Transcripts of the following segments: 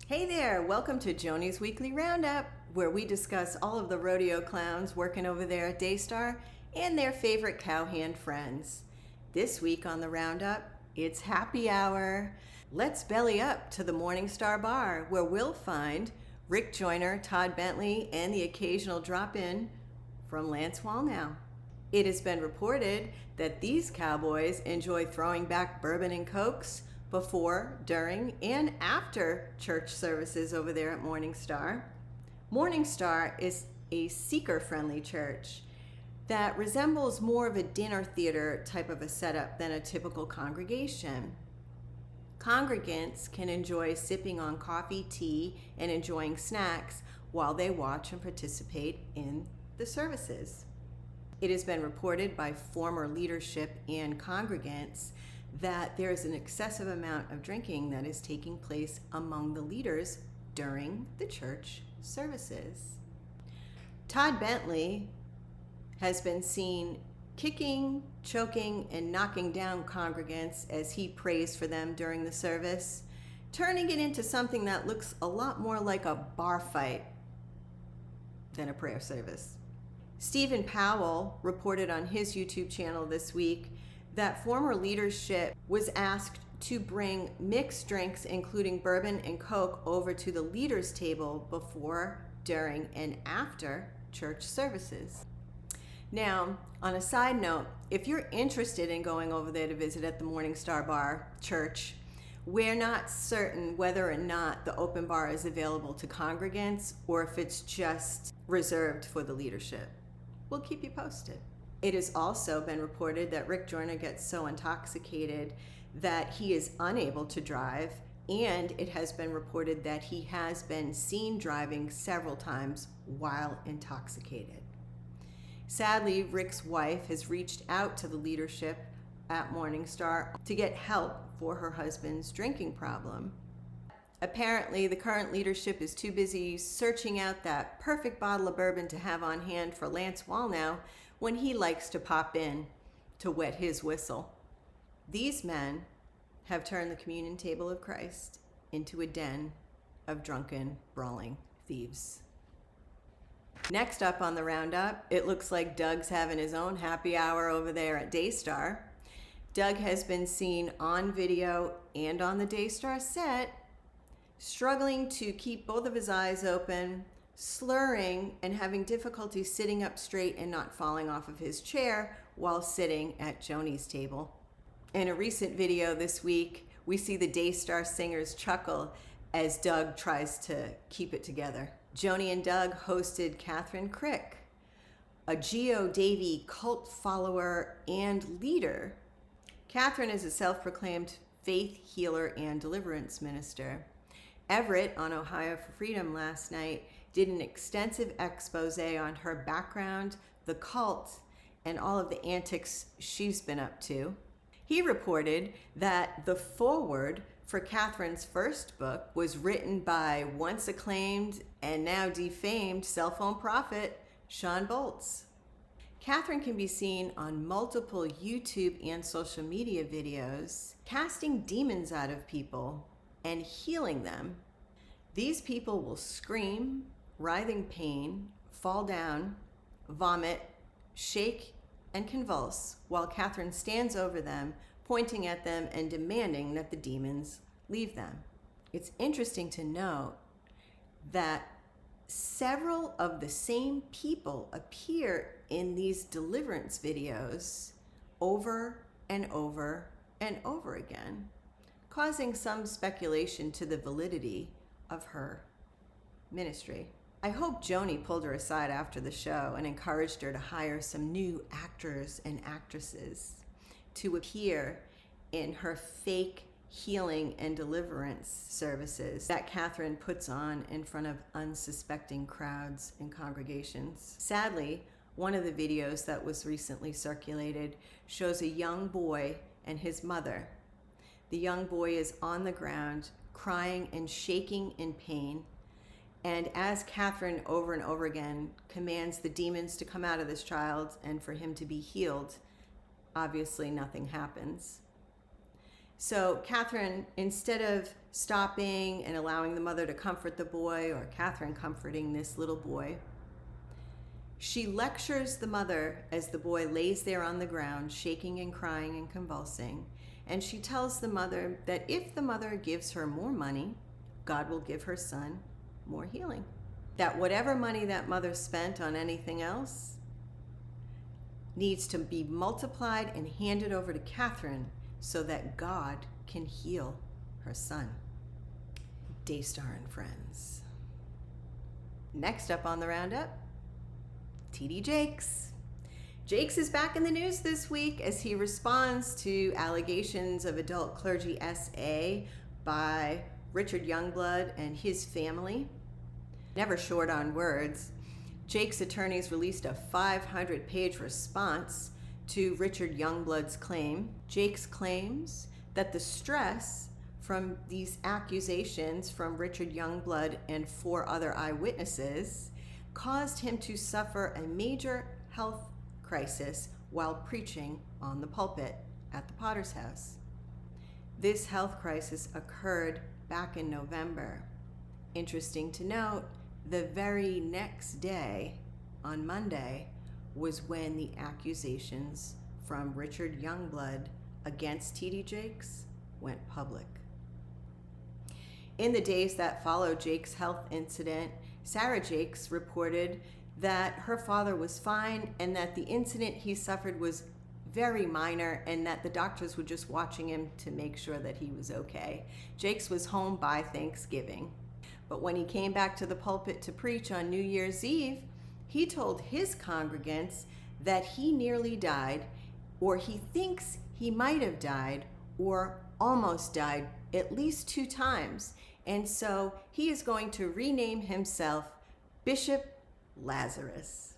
Hey there, welcome to Joni's Weekly Roundup, where we discuss all of the rodeo clowns working over there at Daystar and their favorite cowhand friends. This week on the Roundup, it's happy hour. Let's belly up to the MorningStar bar, where we'll find Rick Joyner, Todd Bentley, and the occasional drop-in from Lance Wallnau. It has been reported that these cowboys enjoy throwing back bourbon and cokes before, during, and after church services over there at MorningStar. MorningStar is a seeker-friendly church that resembles more of a dinner theater type of a setup than a typical congregation. Congregants can enjoy sipping on coffee, tea, and enjoying snacks while they watch and participate in the services. It has been reported by former leadership and congregants that there is an excessive amount of drinking that is taking place among the leaders during the church services. Todd Bentley has been seen kicking, choking, and knocking down congregants as he prays for them during the service, turning it into something that looks a lot more like a bar fight than a prayer service. Stephen Powell reported on his YouTube channel this week that former leadership was asked to bring mixed drinks, including bourbon and coke, over to the leaders' table before, during, and after church services. Now, on a side note, if you're interested in going over there to visit at the MorningStar Bar Church, we're not certain whether or not the open bar is available to congregants or if it's just reserved for the leadership. We'll keep you posted. It has also been reported that Rick Joyner gets so intoxicated that he is unable to drive, and it has been reported that he has been seen driving several times while intoxicated. Sadly, Rick's wife has reached out to the leadership at MorningStar to get help for her husband's drinking problem. Apparently, the current leadership is too busy searching out that perfect bottle of bourbon to have on hand for Lance Wallnau when he likes to pop in to wet his whistle. These men have turned the communion table of Christ into a den of drunken, brawling thieves. Next up on the Roundup, it looks like Doug's having his own happy hour over there at Daystar. Doug has been seen on video and on the Daystar set struggling to keep both of his eyes open, slurring, and having difficulty sitting up straight and not falling off of his chair while sitting at Joni's table. In a recent video this week, we see the Daystar singers chuckle as Doug tries to keep it together. Joni and Doug hosted Kathryn Krick, a Geo Davy cult follower and leader. Kathryn is a self-proclaimed faith healer and deliverance minister. Everett on Ohio for Freedom last night did an extensive expose on her background, the cult, and all of the antics she's been up to. He reported that the foreword for Kathryn's first book was written by once acclaimed and now defamed cell phone prophet Sean Boltz. Kathryn can be seen on multiple YouTube and social media videos casting demons out of people and healing them. These people will scream, writhing pain, fall down, vomit, shake, and convulse while Kathryn stands over them, pointing at them and demanding that the demons leave them. It's interesting to note that several of the same people appear in these deliverance videos over and over and over again, causing some speculation to the validity of her ministry. I hope Joni pulled her aside after the show and encouraged her to hire some new actors and actresses to appear in her fake healing and deliverance services that Kathryn puts on in front of unsuspecting crowds and congregations. Sadly, one of the videos that was recently circulated shows a young boy and his mother. The young boy is on the ground, crying and shaking in pain. And as Kathryn over and over again commands the demons to come out of this child and for him to be healed, obviously nothing happens. So Kathryn, instead of stopping and allowing the mother to comfort the boy, or Kathryn comforting this little boy. She lectures the mother as the boy lays there on the ground, shaking and crying and convulsing. And she tells the mother that if the mother gives her more money, God will give her son more healing. That whatever money that mother spent on anything else needs to be multiplied and handed over to Kathryn so that God can heal her son. Daystar and friends. Next up on the roundup, TD Jakes. Jakes is back in the news this week as he responds to allegations of adult clergy SA by Richard Youngblood and his family. Never short on words, Jakes' attorneys released a 500-page response to Richard Youngblood's claim. Jakes claims that the stress from these accusations from Richard Youngblood and 4 other eyewitnesses caused him to suffer a major health crisis while preaching on the pulpit at the Potter's house. This health crisis occurred back in November. Interesting to note, the very next day, on Monday, was when the accusations from Richard Youngblood against TD Jakes went public. In the days that followed Jakes' health incident, Sarah Jakes reported that her father was fine and that the incident he suffered was very minor and that the doctors were just watching him to make sure that he was okay. Jakes was home by Thanksgiving. But when he came back to the pulpit to preach on New Year's Eve, he told his congregants that he nearly died, or he thinks he might have died, or almost died at least 2 times. And so he is going to rename himself Bishop Lazarus.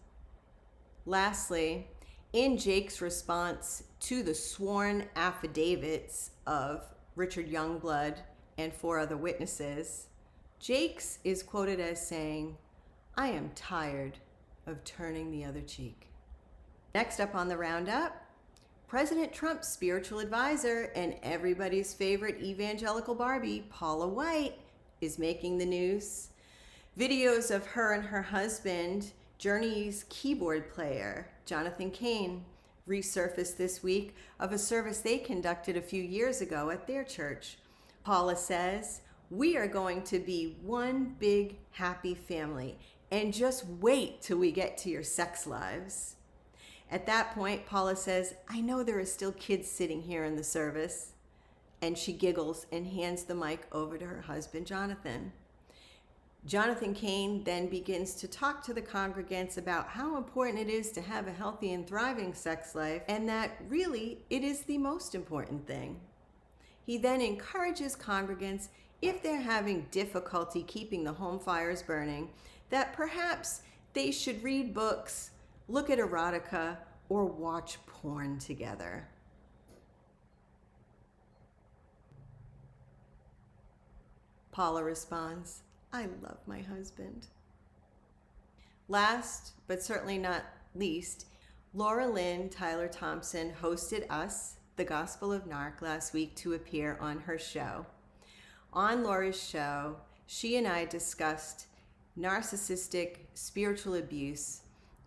Lastly, in Jakes' response to the sworn affidavits of Richard Youngblood and 4 other witnesses, Jakes is quoted as saying, "I am tired of turning the other cheek." Next up on the roundup, President Trump's spiritual advisor and everybody's favorite evangelical Barbie, Paula White, is making the news. Videos of her and her husband, Journey's keyboard player, Jonathan Cain, resurfaced this week of a service they conducted a few years ago at their church. Paula says, "We are going to be one big happy family, and just wait till we get to your sex lives." At that point, Paula says, "I know there are still kids sitting here in the service." And she giggles and hands the mic over to her husband, Jonathan. Jonathan Cain then begins to talk to the congregants about how important it is to have a healthy and thriving sex life, and that really it is the most important thing. He then encourages congregants, if they're having difficulty keeping the home fires burning, that perhaps they should read books, look at erotica, or watch porn together. Paula responds, "I love my husband." Last, but certainly not least, Laura Lynn Tyler Thompson hosted us, The Gospel of Narc, last week to appear on her show. On Laura's show, she and I discussed narcissistic spiritual abuse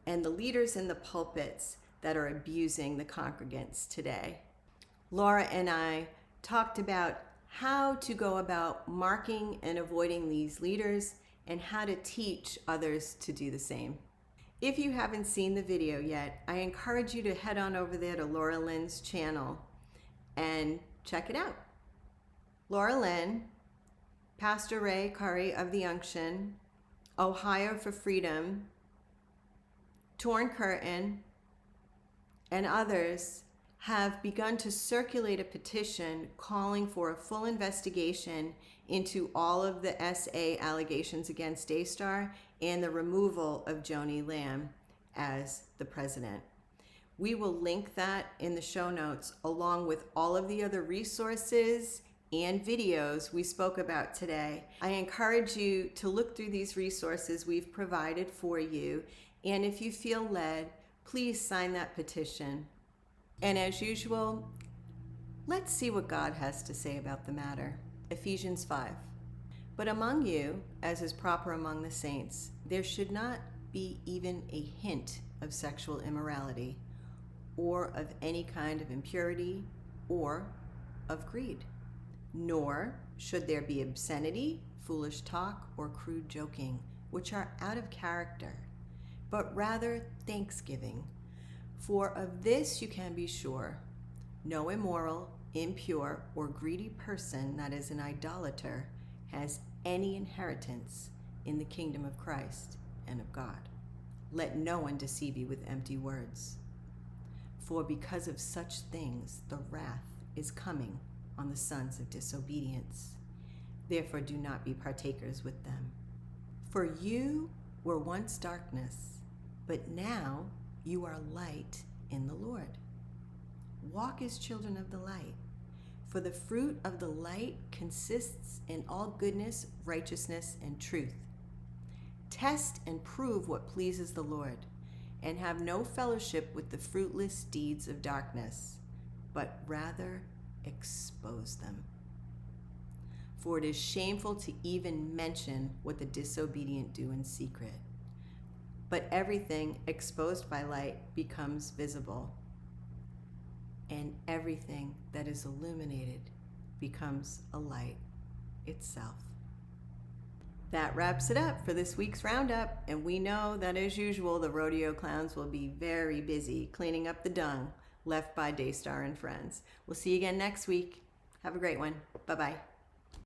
and the leaders in the pulpits that are abusing the congregants today. Laura and I talked about how to go about marking and avoiding these leaders and how to teach others to do the same. If you haven't seen the video yet, I encourage you to head on over there to Laura Lynn's channel and check it out. Laura Lynn, Pastor Ray Curry of the Unction, Ohio for Freedom, Torn Curtain, and others have begun to circulate a petition calling for a full investigation into all of the SA allegations against Daystar and the removal of Joni Lamb as the president. We will link that in the show notes along with all of the other resources and videos we spoke about today. I encourage you to look through these resources we've provided for you, and if you feel led, please sign that petition. And as usual, let's see what God has to say about the matter. Ephesians 5. But among you, as is proper among the saints, there should not be even a hint of sexual immorality, or of any kind of impurity, or of greed. Nor should there be obscenity, foolish talk, or crude joking, which are out of character, but rather thanksgiving. For of this you can be sure, no immoral, impure, or greedy person that is an idolater has any inheritance in the kingdom of Christ and of God. Let no one deceive you with empty words. For because of such things the wrath is coming on the sons of disobedience. Therefore do not be partakers with them. For you were once darkness, but now you are light in the Lord. Walk as children of the light. For the fruit of the light consists in all goodness, righteousness, and truth. Test and prove what pleases the Lord, and have no fellowship with the fruitless deeds of darkness, but rather expose them. For it is shameful to even mention what the disobedient do in secret. But everything exposed by light becomes visible, and everything that is illuminated becomes a light itself. That wraps it up for this week's Roundup, and we know that as usual the rodeo clowns will be very busy cleaning up the dung left by Daystar and friends. We'll see you again next week. Have a great one. Bye-bye.